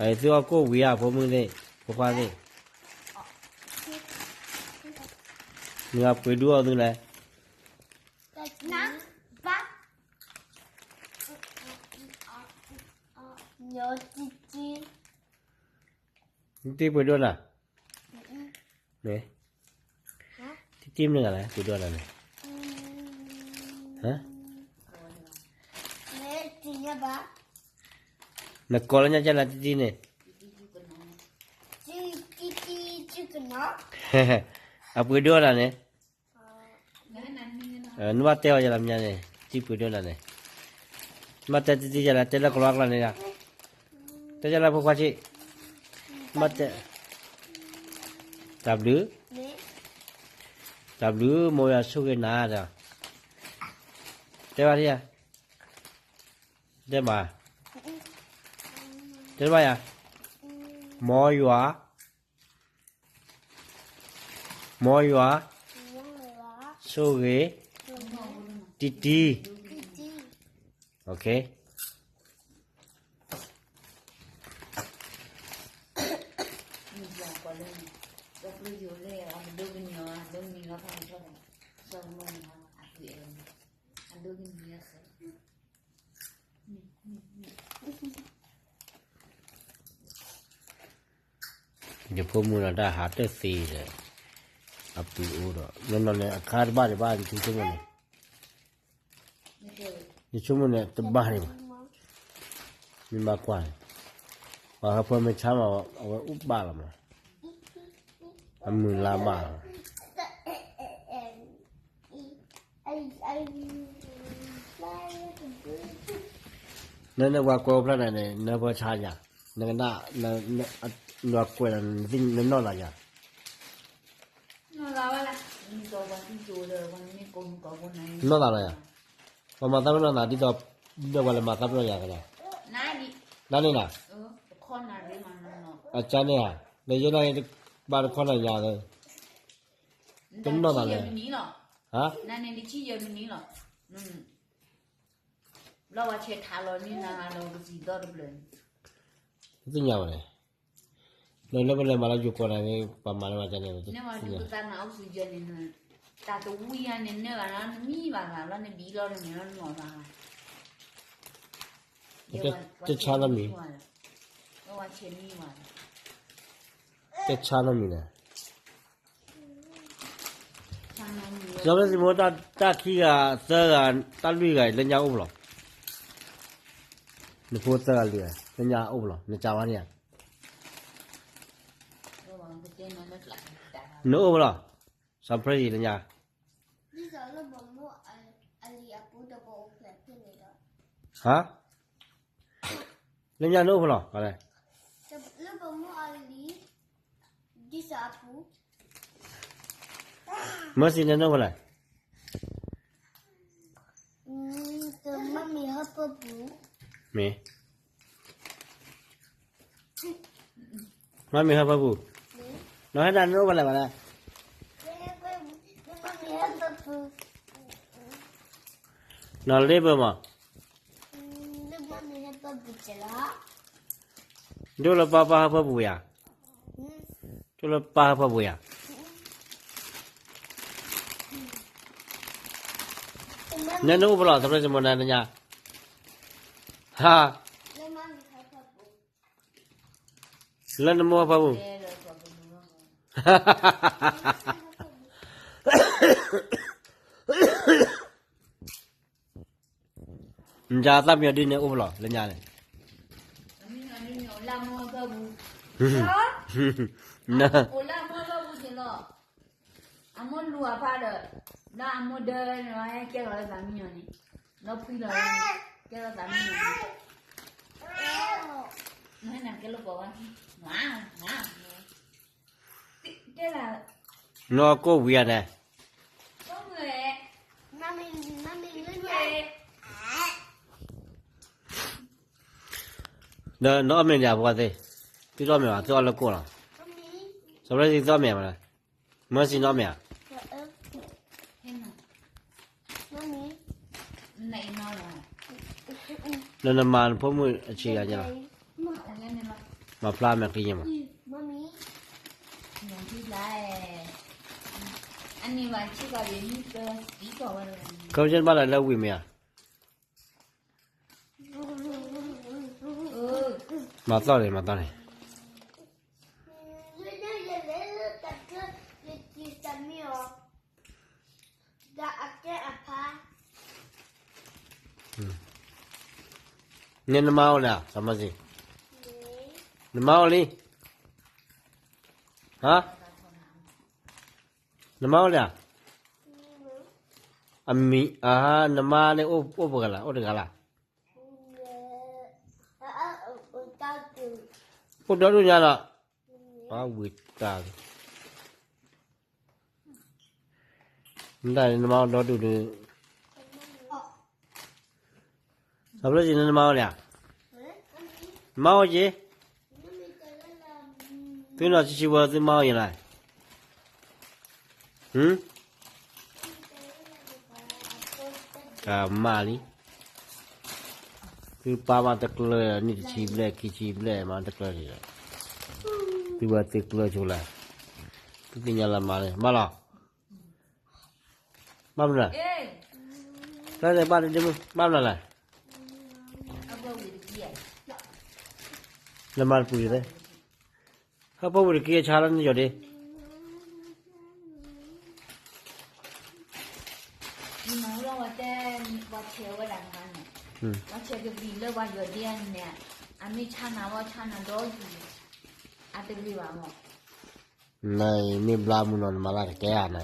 哎，只要过位啊，婆母的，婆婆的，你要背多少东来？拿八，有鸡鸡，你对背多少？没，弟那个来，背多少来？啊？没几个吧？那高了人家那弟呢？鸡个呢？嘿嘿，啊背多少呢？你妈带我去了没呢？弟背多少呢？妈带弟去了，带了多少了呢呀？带了婆婆去，妈带 W 没， W 没有收给拿的，对吧？呀？对吧？对吧呀？没有啊，没有啊，收给弟弟，OK。จะพูดมูลได้หาเตอร์ซีเลยอับปีอูดนั่นเนี่ยคาร์บ้านบ้านที่ชั่วโมงนี่ชั่วโมงเนี่ยตัวบ้านนี่มีมากกว่าว่าเขาเพิ่มไม่ช้ามาเอาไว้อุบบ้านละมั้งทำมือลาบ้านนั่นเนี่ยว่าโกบแล้วเนี่ยเนี่ยพอช้าอย่างนั่นก็น่าเนี่ยนัวกวนสิ่งนั่นนอนอะไรอย่างนอนอะไรอ่ะพอมาตั้งนอนอะไรที่ตัวเดี๋ยววันละมาตั้งนอนอย่างไรนั่นนี่นะอาจารย์เนี่ยในยันในบ้านคนอะไรอย่างเลยเป็นนอนอะไรฮะนั่นในที่เยอะมันนี้หรอเราว่าเช็ดทาเรานี่นะเราจีดอร์เลยจริงอย่างไรเราเป็นอะไรมาเราอยู่ก่อนอะไรประมาณว่าจะเนี่ยเนี่ยว่าดูตาหนาวสุดยอดเนี่ยตาตัววิ่งเนี่ยนะมีบ้างแล้วเนี่ยบีเราเนี่ยเราหนาวบ้างจะช้าแล้วมีเราว่าเช็ดมีบ้างจะช้าแล้วมีนะเราเป็นสมมติตาขี้กับเสือกับตาลุยกับเล่นยาอุ้มหรอนี่พูดเสือกับเรือเล่นยาอุ้มหรอนี่จ้าวะเนี่ยนู้อุ้มหรอสัมภาระเล่นยาฮะเล่นยานู้อุ้มหรออะไรมาสิเนี่ยนู้อุ้มอะไรMami apa bu? มีมามีครับพ่อปู่น้องให้ดันนู้อุ้มอะไรมาเนี่ย Mami apa bu? นอนเรียบมั้ย Mami apa bu celah? ดูแลป้าพ่อปู่yaดูแลป้าพ่อปู่yaเนี่ยนู้อุ้มหรอสำหรับสมมติเนี่ยฮะเล่นมัวพ่อปู่จ้าตามีดีเนี่ยอุ้มหรอเล่นยาเนี่ยลาโมก็บูนะโอลาโมก็บูสิโลอามลัวพาเดน้าอามเดินไว้แกเราสามีนี่เราพี่เราแกเราสามีนี่นั่นแกเราบอกว่าว้าวว้าวแกเรา น้องก็เวียนเนี่ย ก็เลย Mami เลย เดี๋ยวน้องไม่ได้บอกว่าที่ตัวเมียตัวละกูล่ะสำหรับที่ตัวเมียมันไม่ใช่น้องเมีย เห็นไหม Mami ไหนนอนอ่ะ นั่นมันพ่อมือเชียร์จ้ะ อะไรเนี่ยล่ะ มาพลาดแม่กินยังมา 妈咪， อย่างที่ไรอันนี้ว่าชิบะเป็นก็สีก่อนเลย เขาเช่นบ้านเราวิ่งไหมอ่ะ มาต่อเลยมาต่อเลย 人家也来了，大哥，你第三名哦，那阿姐阿爸， เนี่ยน้ำมันอ่ะสมัยสิน้ำมันเลยฮะน้ำมันเลยอามีน้ำมันเลยโอ้ปะกันละโอ้ดึงกันละ 大哥， พวกเด็กดูเนี่ยละป้าวิตาไม่ได้น้ำมันเราดูดูสำหรับจีนน้ำมันเลยน้ำมันจีตัวน่ะชิวๆตัวมันยังไงมาลีคือป้ามาตะกเลยนี่ชีบเลยกี่ชีบเลยมาตะกเลยที่ว่าตะกเลยจุฬาที่นี่ยาละมาเลยมาละมาไม่ได้ เอ้ย แล้วแต่บ้านเดี๋ยวมาไม่ได้ เอาไปวิธีอ่ะ แล้วมาพูดเลยเขาพูดกี่ชาลันอยู่ดิ 你们让我在我车我两个呢，我车个比了我有点呢，俺没查那我查那多久，俺得比完么？ नहीं मैं ब्ला मुन्ना माला क्या नहीं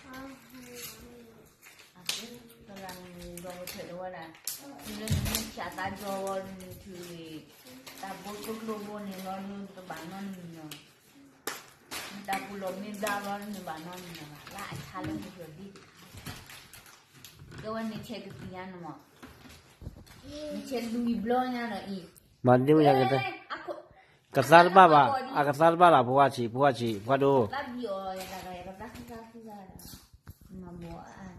啊，当然让我车的我了，你那你下大着我去，大波多罗波你那路都办那里呢，大波罗没大罗你办那里呢，那查了你就比。ก็วันนี้เช็คกี่ยันมั้งนี่เช็คดูอีบล็อกยันอี मानते हो क्या कहते कसर बाबा आ कसर बाबा बुआ ची बुआ दो ตัดยอยังไงก็ตัดมาบัวอัน